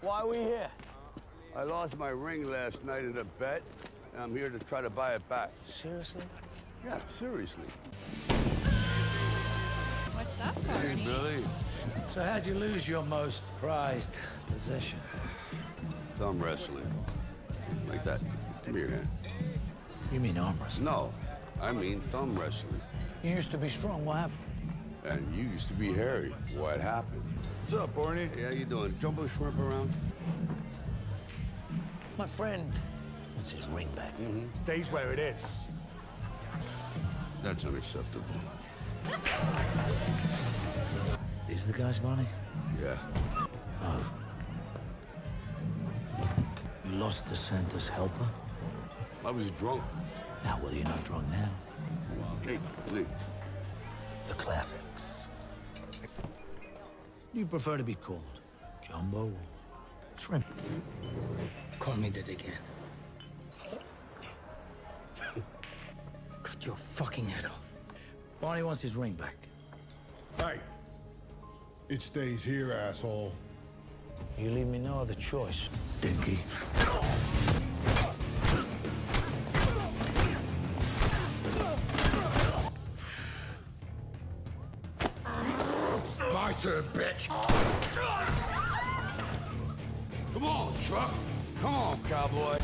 Why are we here? I lost my ring last night in a bet, and I'm here to try to buy it back. Seriously? Yeah, seriously. What's up, Barney? Hey, Billy. So how'd you lose your most prized possession? Thumb wrestling. Like that. Give me your hand. You mean arm wrestling? No, I mean thumb wrestling. You used to be strong. What happened? And you used to be hairy. What happened? What's up, Barney? Hey, how you doing? Jumbo shrimp around? My friend wants his ring back. Stays where it is. That's unacceptable. These the guys, Barney? Yeah. Oh. You lost to Santa's helper? I was drunk. Now, well, you're not drunk now. Hey, Lee. The classics. You prefer to be called Jumbo, Shrimp. Call me that again. Cut your fucking head off. Barney wants his ring back. Hey, it stays here, asshole. You leave me no other choice, Dinky. My turn, bitch. Come on, truck. Come on, cowboy.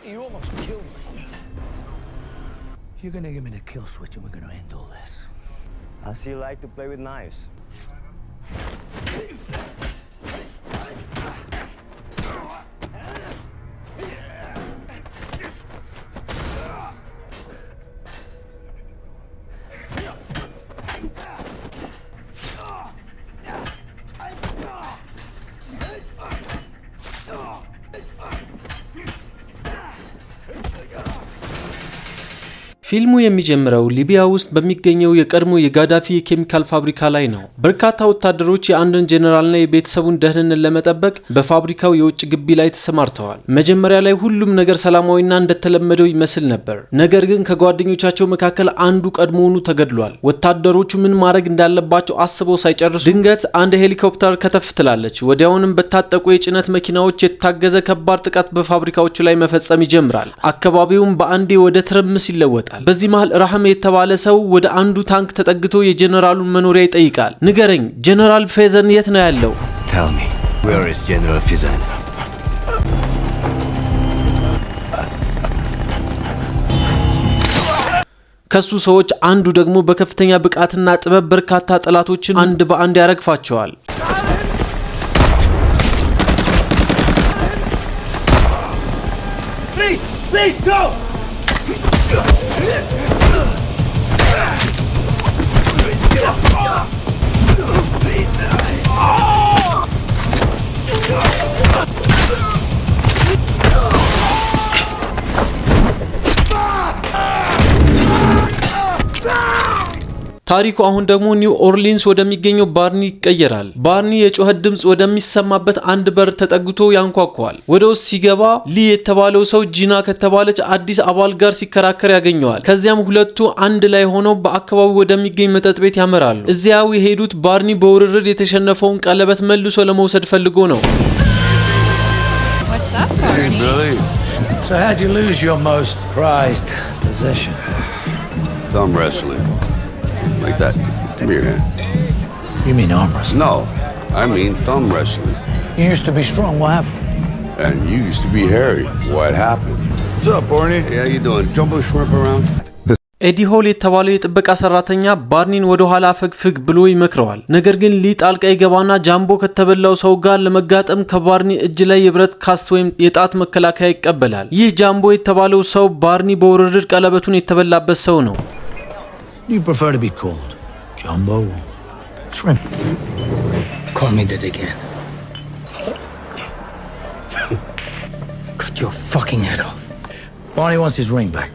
You almost killed me. You're gonna give me the kill switch and we're gonna end all this. I see you like to play with knives. ፊልሙ የሚጀምረው ሊቢያ ውስጥ በሚገኘው የቀድሞ የጋዳፊ የኬሚካል ፋብሪካ ላይ ነው። በርካታ ወታደሮች የአንድን ጄኔራልና የቤተሰቡን ደህንነት ለመጠበቅ በፋብሪካው የውጭ ግቢ ላይ ተሰማርተዋል። መጀመሪያ ላይ ሁሉም ነገር ሰላማዊና እንደተለመደው ይመስል ነበር። ነገር ግን ከጓደኞቻቸው መካከል አንዱ ቀድሞውኑ ተገድሏል። ወታደሮቹ ምን ማድረግ እንዳለባቸው አስበው ሳይጨርሱ ድንገት አንድ ሄሊኮፕተር ከተፍ ትላለች። ወዲያውንም በታጠቁ የጭነት መኪናዎች የታገዘ ከባድ ጥቃት በፋብሪካዎቹ ላይ መፈጸም ይጀምራል። አካባቢውም በአንዴ ወደ ትርምስ ይለወጣል። በዚህ መሃል ረህም የተባለ ሰው ወደ አንዱ ታንክ ተጠግቶ የጄኔራሉን መኖሪያ ይጠይቃል። ንገረኝ፣ ጄኔራል ፌዘን የት ነው ያለው? Tell me, where is General Fizan? ከሱ ሰዎች አንዱ ደግሞ በከፍተኛ ብቃትና ጥበብ በርካታ ጠላቶችን አንድ በአንድ ያረግፋቸዋል። Please, go! ታሪኩ አሁን ደግሞ ኒው ኦርሊንስ ወደሚገኘው ባርኒ ይቀየራል። ባርኒ የጮኸት ድምጽ ወደሚሰማበት አንድ በር ተጠግቶ ያንኳኳል። ወደ ውስጥ ሲገባ ሊ የተባለው ሰው ጂና ከተባለች አዲስ አባል ጋር ሲከራከር ያገኘዋል። ከዚያም ሁለቱ አንድ ላይ ሆነው በአካባቢው ወደሚገኝ መጠጥ ቤት ያመራሉ። እዚያው የሄዱት ባርኒ በውርርድ የተሸነፈውን ቀለበት መልሶ ለመውሰድ ፈልጎ ነው። What's up, Hey, Barney? Billy. So how'd you lose your most prized possession? Thumb wrestling. Like that. Give me your hand. You mean arm wrestling? No, I mean thumb wrestling. You used to be strong. What happened? And you used to be hairy. What happened? What's up, Barney? Hey, how you doing? Jumbo shrimp around? ኤዲ ሆል የተባለው የጥበቃ ሰራተኛ ባርኒን ወደ ኋላ ፈግፍግ ብሎ ይመክረዋል። ነገር ግን ሊ ጣልቃ ይገባና ጃምቦ ከተበላው ሰው ጋር ለመጋጠም ከባርኒ እጅ ላይ የብረት ካስት ወይም የጣት መከላከያ ይቀበላል። ይህ ጃምቦ የተባለው ሰው ባርኒ በውርርድ ቀለበቱን የተበላበት ሰው ነው። You prefer to be called Jumbo, Shrimp. Call me that again. Cut your fucking head off. Barney wants his ring back.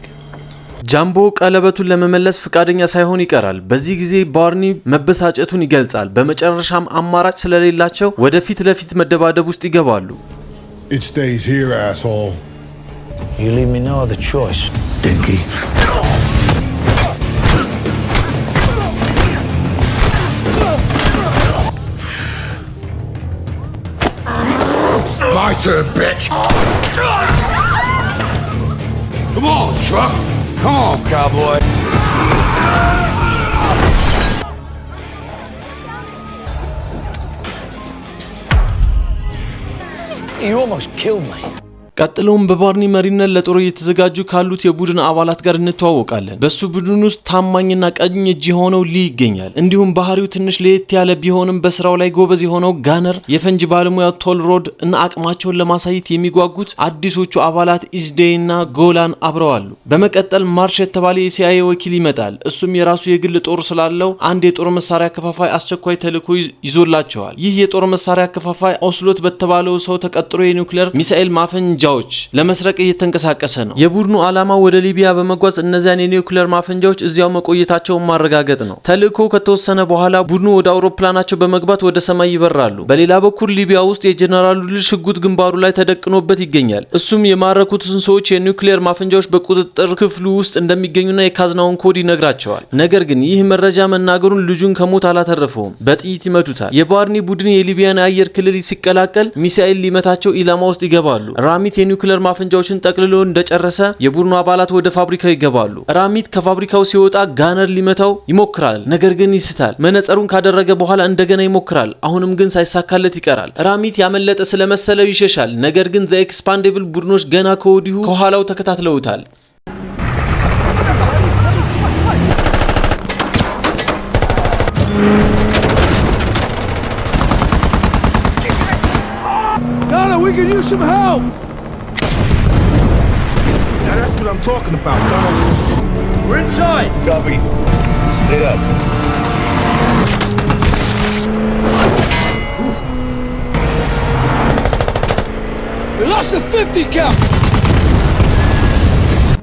ጃምቦ ቀለበቱን ለመመለስ ፍቃደኛ ሳይሆን ይቀራል። በዚህ ጊዜ ባርኒ መበሳጨቱን ይገልጻል። በመጨረሻም አማራጭ ስለሌላቸው ወደ ፊት ለፊት መደባደብ ውስጥ ይገባሉ። It stays here, asshole. You leave me no other choice, Dinky. bastard, bitch! Come on, truck. Come on, cowboy. You almost killed me. ቀጥሎም በባርኒ መሪነት ለጦር እየተዘጋጁ ካሉት የቡድን አባላት ጋር እንተዋወቃለን። በሱ ቡድን ውስጥ ታማኝና ቀኝ እጅ የሆነው ሊ ይገኛል። እንዲሁም ባህሪው ትንሽ ለየት ያለ ቢሆንም በስራው ላይ ጎበዝ የሆነው ጋነር፣ የፈንጂ ባለሙያው ቶልሮድ እና አቅማቸውን ለማሳየት የሚጓጉት አዲሶቹ አባላት ኢዝዴይ እና ጎላን አብረዋሉ። በመቀጠል ማርሽ የተባለ የሲአይኤ ወኪል ይመጣል። እሱም የራሱ የግል ጦር ስላለው አንድ የጦር መሳሪያ አከፋፋይ አስቸኳይ ተልዕኮ ይዞላቸዋል። ይህ የጦር መሳሪያ አከፋፋይ ኦስሎት በተባለው ሰው ተቀጥሮ የኒውክሌር ሚሳኤል ማፈንጃዎች ለመስረቅ እየተንቀሳቀሰ ነው። የቡድኑ ዓላማ ወደ ሊቢያ በመጓዝ እነዚያን የኒውክሌር ማፈንጃዎች እዚያው መቆየታቸውን ማረጋገጥ ነው። ተልዕኮው ከተወሰነ በኋላ ቡድኑ ወደ አውሮፕላናቸው በመግባት ወደ ሰማይ ይበራሉ። በሌላ በኩል ሊቢያ ውስጥ የጀነራሉ ልጅ ሽጉጥ ግንባሩ ላይ ተደቅኖበት ይገኛል። እሱም የማረኩትን ሰዎች የኒውክሌር ማፈንጃዎች በቁጥጥር ክፍሉ ውስጥ እንደሚገኙና የካዝናውን ኮድ ይነግራቸዋል። ነገር ግን ይህ መረጃ መናገሩን ልጁን ከሞት አላተረፈውም። በጥይት ይመቱታል። የባርኒ ቡድን የሊቢያን አየር ክልል ሲቀላቀል ሚሳኤል ሊመታቸው ኢላማ ውስጥ ይገባሉ። ራሚት የኒውክሌር ማፈንጃዎችን ጠቅልሎ እንደጨረሰ የቡድኑ አባላት ወደ ፋብሪካው ይገባሉ። ራሚት ከፋብሪካው ሲወጣ ጋነር ሊመታው ይሞክራል፣ ነገር ግን ይስታል። መነጽሩን ካደረገ በኋላ እንደገና ይሞክራል፣ አሁንም ግን ሳይሳካለት ይቀራል። ራሚት ያመለጠ ስለመሰለው ይሸሻል፣ ነገር ግን ዘ ኤክስፓንዴብል ቡድኖች ገና ከወዲሁ ከኋላው ተከታትለውታል። We could use some help! Now that's what I'm talking about, Colonel. We're inside! Copy. Split up. We lost a 50 count!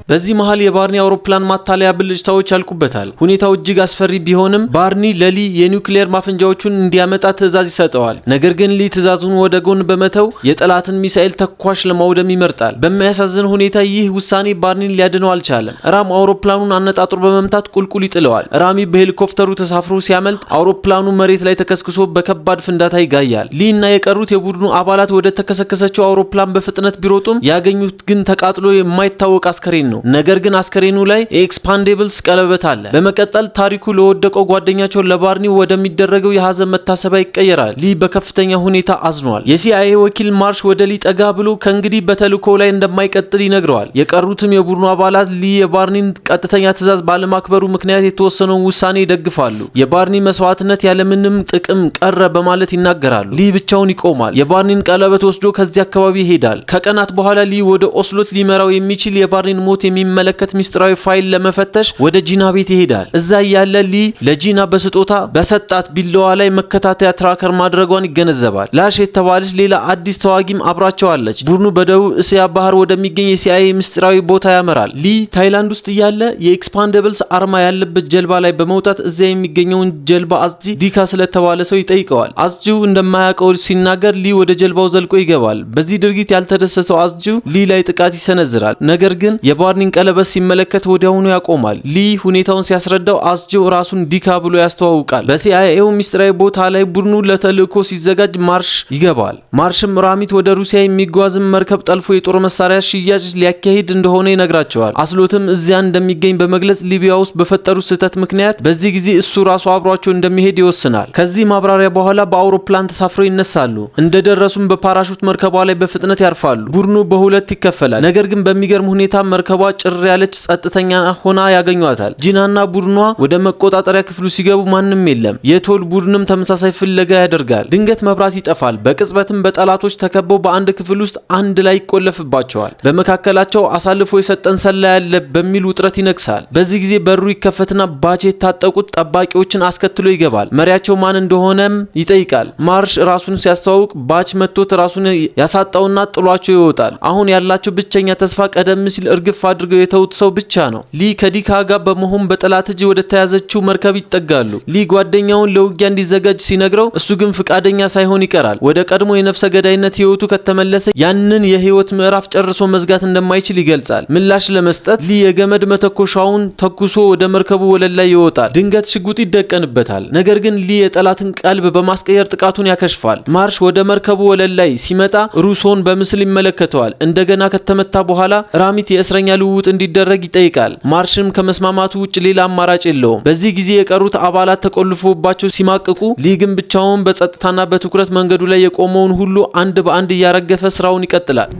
በዚህ መሃል የባርኒ አውሮፕላን ማታለያ ብልጭታዎች ያልቁበታል። ሁኔታው እጅግ አስፈሪ ቢሆንም ባርኒ ለሊ የኒውክሌር ማፈንጃዎቹን እንዲያመጣ ትዕዛዝ ይሰጠዋል። ነገር ግን ሊ ትዕዛዙን ወደ ጎን በመተው የጠላትን ሚሳኤል ተኳሽ ለማውደም ይመርጣል። በሚያሳዝን ሁኔታ ይህ ውሳኔ ባርኒን ሊያድነው አልቻለም። ራም አውሮፕላኑን አነጣጥሮ በመምታት ቁልቁል ይጥለዋል። ራሚ በሄሊኮፕተሩ ተሳፍሮ ሲያመልጥ አውሮፕላኑ መሬት ላይ ተከስክሶ በከባድ ፍንዳታ ይጋያል። ሊ እና የቀሩት የቡድኑ አባላት ወደ ተከሰከሰችው አውሮፕላን በፍጥነት ቢሮጡም ያገኙት ግን ተቃጥሎ የማይታወቅ አስከሬን ነው። ነገር ግን አስከሬኑ ላይ ኤክስፓንዴብልስ ቀለበት አለ። በመቀጠል ታሪኩ ለወደቀው ጓደኛቸው ለባርኒ ወደሚደረገው የሐዘን መታሰቢያ ይቀየራል። ሊ በከፍተኛ ሁኔታ አዝኗል። የሲአይኤ ወኪል ማርሽ ወደ ሊ ጠጋ ብሎ ከእንግዲህ በተልዕኮው ላይ እንደማይቀጥል ይነግረዋል። የቀሩትም የቡድኑ አባላት ሊ የባርኒን ቀጥተኛ ትዕዛዝ ባለማክበሩ ምክንያት የተወሰነውን ውሳኔ ይደግፋሉ። የባርኒ መስዋዕትነት ያለምንም ጥቅም ቀረ በማለት ይናገራሉ። ሊ ብቻውን ይቆማል። የባርኒን ቀለበት ወስዶ ከዚህ አካባቢ ይሄዳል። ከቀናት በኋላ ሊ ወደ ኦስሎት ሊመራው የሚችል የባርኒን ሞት የሚመለከት ሚስጥራዊ ፋይል ለመፈተሽ ወደ ጂና ቤት ይሄዳል። እዛ ያለ ሊ ለጂና በስጦታ በሰጣት ቢላዋ ላይ መከታተያ ትራከር ማድረጓን ይገነዘባል። ላሽ የተባለች ሌላ አዲስ ተዋጊም አብራቸው አለች። ቡድኑ በደቡብ እስያ ባህር ወደሚገኝ የሲአይኤ ሚስጥራዊ ቦታ ያመራል። ሊ ታይላንድ ውስጥ ያለ የኤክስፓንዴብልስ አርማ ያለበት ጀልባ ላይ በመውጣት እዚያ የሚገኘውን ጀልባ አዝጂ ዲካ ስለተባለ ሰው ይጠይቀዋል። አዝጂው እንደማያውቀው ሲናገር ሊ ወደ ጀልባው ዘልቆ ይገባል። በዚህ ድርጊት ያልተደሰተው አዝጂው ሊ ላይ ጥቃት ይሰነዝራል። ነገር ግን የባርኒን ቀለበት ሲመለከት ወዲያውኑ ያቆማል። ሊ ሁኔታውን ሲያስረዳው አዝጂው ራሱን ዲካ ብሎ ያስተዋውቃል። በሲአይኤው ሚስጥራዊ ቦታ ላይ ቡድኑ ለተልዕኮ ሲዘጋጅ ማርሽ ይገባል። ማርሽም ራሚት ወደ ሩሲያ የሚጓዝን መርከብ ጠልፎ የጦር መሳሪያ ሽያጭ ሊያካሂድ እንደሆነ ይነግራቸዋል። አስሎትም እዚያ እንደሚገኝ በመግለጽ ሊቢያ ውስጥ በፈጠሩት ስህተት ምክንያት በዚህ ጊዜ እሱ ራሱ አብሯቸው እንደሚሄድ ይወስናል። ከዚህ ማብራሪያ በኋላ በአውሮፕላን ተሳፍረው ይነሳሉ። እንደደረሱም በፓራሹት መርከቧ ላይ በፍጥነት ያርፋሉ። ቡድኑ በሁለት ይከፈላል። ነገር ግን በሚገርም ሁኔታ መርከቧ ጭር ያለች ጸጥተኛ ሆና ያገኟታል። ጂናና ቡድኗ ወደ መቆጣጠሪያ ክፍሉ ሲገቡ ማንም የለም። የቶል ቡድንም ተመሳሳይ ፍለጋ ያደርጋል። ድንገት መብራት ይጠፋል። በቅጽበትም በጠላቶች ተከበው በአንድ ክፍል ውስጥ አንድ ላይ ይቆለፍባቸዋል። በመካከላቸው አሳልፎ የሰጠን ሰላይ ያለ በሚል ውጥረት ይነግሳል። በዚህ ጊዜ በሩ ይከፈትና ባች የታጠቁት ጠባቂዎችን አስከትሎ ይገባል። መሪያቸው ማን እንደሆነም ይጠይቃል። ማርሽ ራሱን ሲያስተዋውቅ ባች መጥቶት ራሱን ያሳጣውና ጥሏቸው ይወጣል። አሁን ያላቸው ብቸኛ ተስፋ ቀደም ሲል እርግፍ አድርገው የተውት ሰው ብቻ ነው። ሊ ከዲካ ጋር በመሆን በጠላት እጅ ወደ ተያዘችው መርከብ ይጠጋሉ። ሊ ጓደኛውን ለውጊያ እንዲዘጋጅ ሲነግረው እሱ ግን ፍቃደኛ ሳይሆን ይቀራል። ወደ ቀድሞ የነፍሰ ገዳይነት ህይወቱ ከተመለሰ ያንን የህይወት ምዕራፍ ጨርሶ መዝጋት እንደማይችል ይገልጻል። ምላሽ ለመስጠት ሊ የገመድ መተኮሻውን ተኩሶ ወደ መርከቡ ወለል ላይ ይወጣል። ድንገት ሽጉጥ ይደቀንበታል። ነገር ግን ሊ የጠላትን ቀልብ በማስቀየር ጥቃቱን ያከሽፋል። ማርሽ ወደ መርከቡ ወለል ላይ ሲመጣ ሩሶን በምስል ይመለከተዋል። እንደገና ከተመታ በኋላ ራሚት የእስረኛ ልውውጥ እንዲደረግ ይጠይቃል። ማርሽም ከመስማማቱ ውጭ ሌላ አማራጭ የለውም። በዚህ ጊዜ የቀሩት አባላት ተቆልፎባቸው ሲማቅቁ ሊ ግን ብቻውን በጸጥታና በትኩረት መንገዱ ላይ የቆመውን ሁሉ አንድ በአንድ እያረገፈ ስራውን ይቀጥላል።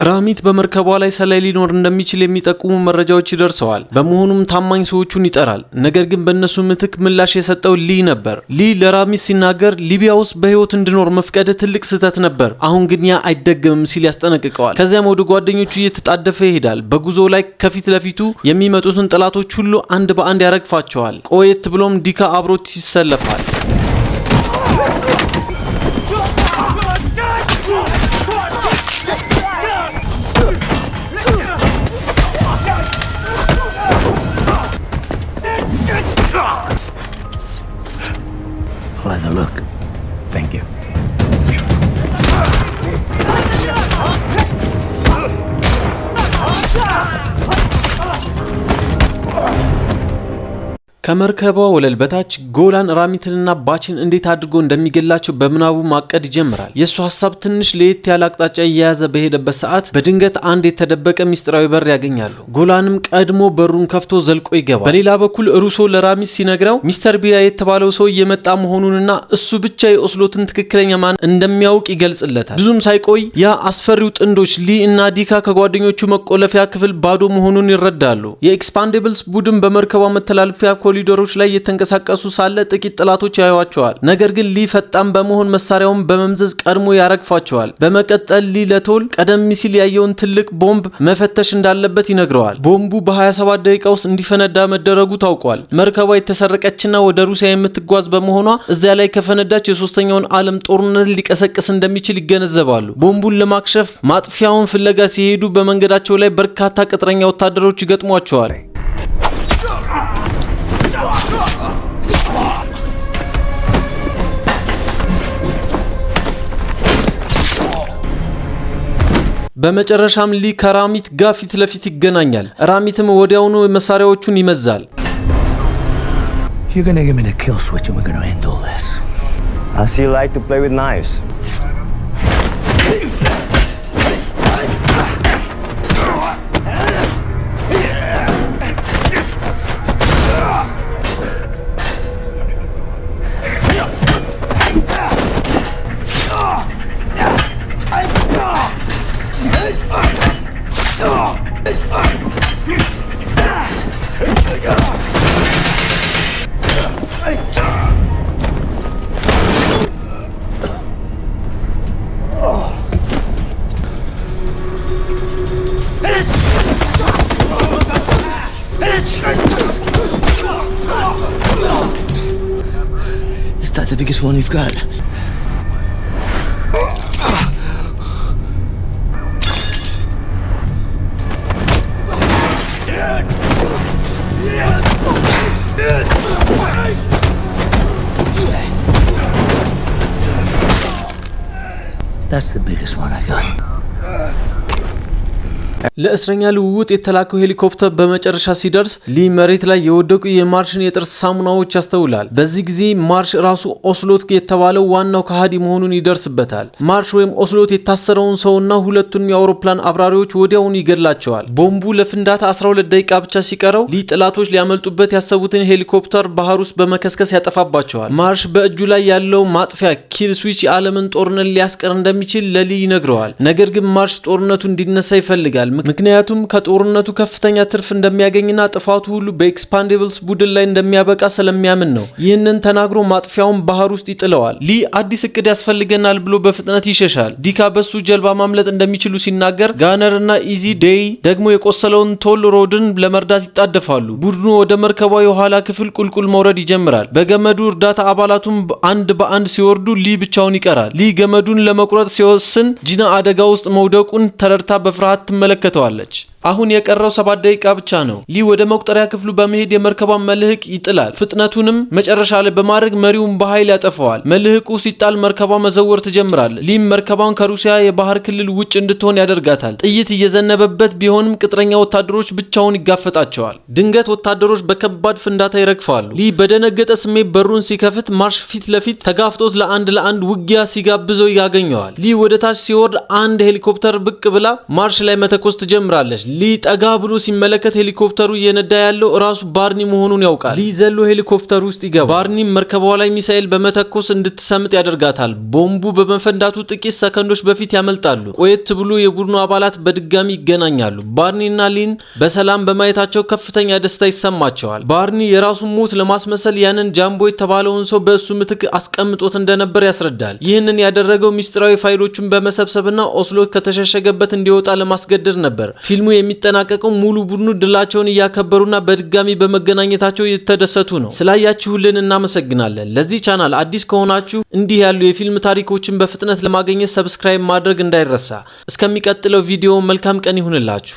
ራሚት በመርከቧ ላይ ሰላይ ሊኖር እንደሚችል የሚጠቁሙ መረጃዎች ይደርሰዋል። በመሆኑም ታማኝ ሰዎቹን ይጠራል። ነገር ግን በእነሱ ምትክ ምላሽ የሰጠው ሊ ነበር። ሊ ለራሚት ሲናገር ሊቢያ ውስጥ በህይወት እንዲኖር መፍቀድ ትልቅ ስህተት ነበር፣ አሁን ግን ያ አይደገምም ሲል ያስጠነቅቀዋል። ከዚያም ወደ ጓደኞቹ እየተጣደፈ ይሄዳል። በጉዞ ላይ ከፊት ለፊቱ የሚመጡትን ጠላቶች ሁሉ አንድ በአንድ ያረግፋቸዋል። ቆየት ብሎም ዲካ አብሮት ይሰለፋል። I'll have a look. Thank you. ከመርከቧ ወለል በታች ጎላን ራሚትንና ባችን እንዴት አድርጎ እንደሚገላቸው በምናቡ ማቀድ ይጀምራል። የሱ ሐሳብ ትንሽ ለየት ያለ አቅጣጫ እየያዘ በሄደበት ሰዓት በድንገት አንድ የተደበቀ ሚስጥራዊ በር ያገኛሉ። ጎላንም ቀድሞ በሩን ከፍቶ ዘልቆ ይገባል። በሌላ በኩል ሩሶ ለራሚት ሲነግረው ሚስተር ቢራ የተባለው ሰው እየመጣ መሆኑንና እሱ ብቻ የኦስሎትን ትክክለኛ ማን እንደሚያውቅ ይገልጽለታል። ብዙም ሳይቆይ ያ አስፈሪው ጥንዶች ሊ እና ዲካ ከጓደኞቹ መቆለፊያ ክፍል ባዶ መሆኑን ይረዳሉ። የኤክስፓንዴብልስ ቡድን በመርከቧ መተላለፊያ ኮሪዶሮች ላይ የተንቀሳቀሱ ሳለ ጥቂት ጥላቶች ያዩዋቸዋል። ነገር ግን ሊ ፈጣን በመሆን መሳሪያውን በመምዘዝ ቀድሞ ያረግፋቸዋል። በመቀጠል ሊ ለቶል ቀደም ሲል ያየውን ትልቅ ቦምብ መፈተሽ እንዳለበት ይነግረዋል። ቦምቡ በ27 ደቂቃ ውስጥ እንዲፈነዳ መደረጉ ታውቋል። መርከቧ የተሰረቀችና ወደ ሩሲያ የምትጓዝ በመሆኗ እዚያ ላይ ከፈነዳች የሶስተኛውን ዓለም ጦርነት ሊቀሰቅስ እንደሚችል ይገነዘባሉ። ቦምቡን ለማክሸፍ ማጥፊያውን ፍለጋ ሲሄዱ በመንገዳቸው ላይ በርካታ ቅጥረኛ ወታደሮች ይገጥሟቸዋል። በመጨረሻም ሊ ከራሚት ጋር ፊት ለፊት ይገናኛል። ራሚትም ወዲያውኑ መሳሪያዎቹን ይመዛል። You're gonna give me the kill switch and we're gonna end all this. I see you like to play with knives. Is that the biggest one you've got? That's the biggest one I got. ለእስረኛ ልውውጥ የተላከው ሄሊኮፕተር በመጨረሻ ሲደርስ ሊ መሬት ላይ የወደቁ የማርሽን የጥርስ ሳሙናዎች ያስተውላል። በዚህ ጊዜ ማርሽ ራሱ ኦስሎት የተባለው ዋናው ከሃዲ መሆኑን ይደርስበታል። ማርሽ ወይም ኦስሎት የታሰረውን ሰውና ሁለቱንም የአውሮፕላን አብራሪዎች ወዲያውኑ ይገድላቸዋል። ቦምቡ ለፍንዳታ 12 ደቂቃ ብቻ ሲቀረው ሊ ጥላቶች ሊያመልጡበት ያሰቡትን ሄሊኮፕተር ባህር ውስጥ በመከስከስ ያጠፋባቸዋል። ማርሽ በእጁ ላይ ያለው ማጥፊያ ኪል ስዊች የዓለምን ጦርነት ሊያስቀር እንደሚችል ለሊ ይነግረዋል። ነገር ግን ማርሽ ጦርነቱ እንዲነሳ ይፈልጋል። ምክንያቱም ከጦርነቱ ከፍተኛ ትርፍ እንደሚያገኝና ጥፋቱ ሁሉ በኤክስፓንዴብልስ ቡድን ላይ እንደሚያበቃ ስለሚያምን ነው። ይህንን ተናግሮ ማጥፊያውን ባህር ውስጥ ይጥለዋል። ሊ አዲስ እቅድ ያስፈልገናል ብሎ በፍጥነት ይሸሻል። ዲካ በሱ ጀልባ ማምለጥ እንደሚችሉ ሲናገር ጋነር እና ኢዚ ዴይ ደግሞ የቆሰለውን ቶል ሮድን ለመርዳት ይጣደፋሉ። ቡድኑ ወደ መርከቧ የኋላ ክፍል ቁልቁል መውረድ ይጀምራል። በገመዱ እርዳታ አባላቱም አንድ በአንድ ሲወርዱ ሊ ብቻውን ይቀራል። ሊ ገመዱን ለመቁረጥ ሲወስን ጂና አደጋ ውስጥ መውደቁን ተረድታ በፍርሃት ትመለከተዋለች። አሁን የቀረው 7 ደቂቃ ብቻ ነው። ሊ ወደ መቁጠሪያ ክፍሉ በመሄድ የመርከቧን መልህቅ ይጥላል። ፍጥነቱንም መጨረሻ ላይ በማድረግ መሪውን በኃይል ያጠፋዋል። መልህቁ ሲጣል መርከቧ መዘወር ትጀምራለች። ሊም መርከቧን ከሩሲያ የባህር ክልል ውጭ እንድትሆን ያደርጋታል። ጥይት እየዘነበበት ቢሆንም ቅጥረኛ ወታደሮች ብቻውን ይጋፈጣቸዋል። ድንገት ወታደሮች በከባድ ፍንዳታ ይረግፋሉ። ሊ በደነገጠ ስሜት በሩን ሲከፍት ማርሽ ፊት ለፊት ተጋፍጦት ለአንድ ውጊያ ሲጋብዘው ያገኘዋል። ሊ ወደ ታች ሲወርድ አንድ ሄሊኮፕተር ብቅ ብላ ማርሽ ላይ መተኮስ ትጀምራለች። ሊ ጠጋ ብሎ ሲመለከት ሄሊኮፕተሩ እየነዳ ያለው ራሱ ባርኒ መሆኑን ያውቃል። ሊ ዘሎ ሄሊኮፕተሩ ውስጥ ይገባል። ባርኒ መርከቧ ላይ ሚሳኤል በመተኮስ እንድትሰምጥ ያደርጋታል። ቦምቡ በመፈንዳቱ ጥቂት ሰከንዶች በፊት ያመልጣሉ። ቆየት ብሎ የቡድኑ አባላት በድጋሚ ይገናኛሉ። ባርኒና ሊን በሰላም በማየታቸው ከፍተኛ ደስታ ይሰማቸዋል። ባርኒ የራሱን ሞት ለማስመሰል ያንን ጃምቦ የተባለውን ሰው በእሱ ምትክ አስቀምጦት እንደነበር ያስረዳል። ይህንን ያደረገው ሚስጥራዊ ፋይሎችን በመሰብሰብና ኦስሎ ከተሸሸገበት እንዲወጣ ለማስገደድ ነበር። ፊልሙ የሚጠናቀቀው ሙሉ ቡድኑ ድላቸውን እያከበሩና በድጋሚ በመገናኘታቸው የተደሰቱ ነው። ስላያችሁልን እናመሰግናለን። ለዚህ ቻናል አዲስ ከሆናችሁ እንዲህ ያሉ የፊልም ታሪኮችን በፍጥነት ለማግኘት ሰብስክራይብ ማድረግ እንዳይረሳ። እስከሚቀጥለው ቪዲዮ መልካም ቀን ይሁንላችሁ።